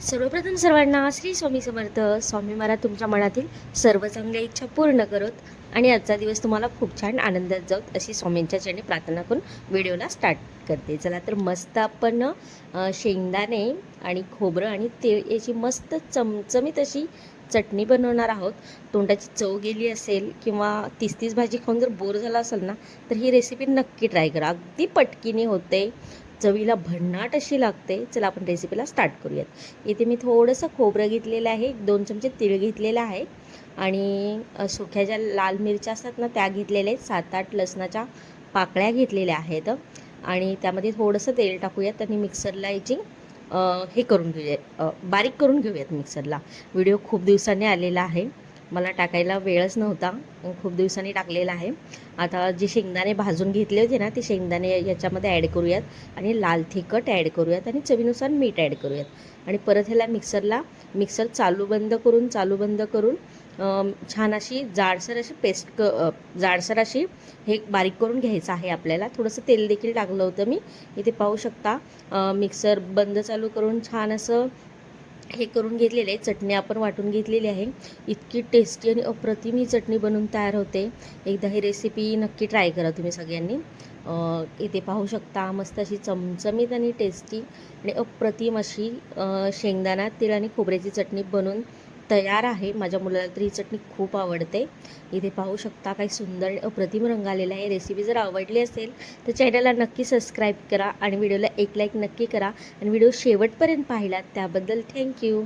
सर्वप्रथम सर्वांना श्री स्वामी समर्थ. स्वामी महाराज तुमच्या मनातील सर्व चांगल्या इच्छा पूर्ण करत आणि आजचा दिवस तुम्हाला खूप छान आनंदात जाऊत अशी स्वामींच्या चरणी प्रार्थना करून व्हिडिओला स्टार्ट करते. चला तर मस्त आपण शेंगदाणे आणि खोबरं आणि तीळ याची मस्त चमचमीत अशी चटणी बनवणार आहोत. तोंडाची चव गेली असेल किंवा तीस भाजी खाऊन जर बोर झाला असेल ना, तर ही रेसिपी नक्की ट्राय करा. अगदी पटकीने होते, चवीला भन्नाट अशी लागते. चला आपण रेसिपीला स्टार्ट करूयात. इथे मी थोडंसं खोबरं घेतलेलं आहे, 2 चमचे तीळ घेतलेलं आहे आणि सुक्या ज्या लाल मिरच्या असतात ना त्या घेतलेल्या आहेत, 7-8 लसणाच्या पाकळ्या घेतलेल्या आहेत आणि त्यामध्ये थोडंसं तेल टाकूयात आणि मिक्सरला याची हे करून घेऊयात, बारीक करून घेऊयात मिक्सरला. व्हिडिओ खूप दिवसांनी आलेला आहे, मला टाकायला वेळच नव्हता, खूप दिवसांनी टाकलेला आहे. आता जे शेंगदाणे भाजून घेतले होते ना, ते शेंगदाणे याच्यामध्ये ॲड करूयात आणि लाल तिखट ॲड करूयात आणि चवीनुसार मीठ ॲड करूयात आणि परत ह्याला मिक्सर चालू बंद करून छान अशी जाडसर अशी जाडसर अशी हे बारीक करून घ्यायचं आहे आपल्याला. थोडंसं तेल देखील टाकलं होतं मी. इथे पाहू शकता, मिक्सर बंद चालू करून छान असं हे करून घेतलेलं आहे. चटणी आपण वाटून घेतलेली आहे. इतकी टेस्टी आणि अप्रतिम ही चटणी बनवून तयार होते. एकदा ही रेसिपी नक्की ट्राय करा तुम्ही सगळ्यांनी. इथे पाहू शकता मस्त अशी चमचमीत आणि टेस्टी आणि अप्रतिम अशी शेंगदाणा तीळ आणि खोबऱ्याची चटणी बनवून तयार आहे. माझ्या मुलाला तर ही चटणी खूप आवडते. इथे पाहू शकता काही सुंदर आणि अप्रतिम रंग आलेला आहे. रेसिपी जर आवडली असेल तर चॅनलला नक्की सबस्क्राईब करा आणि व्हिडिओला एक लाईक नक्की करा आणि व्हिडिओ शेवटपर्यंत पाहिलात त्याबद्दल थँक्यू.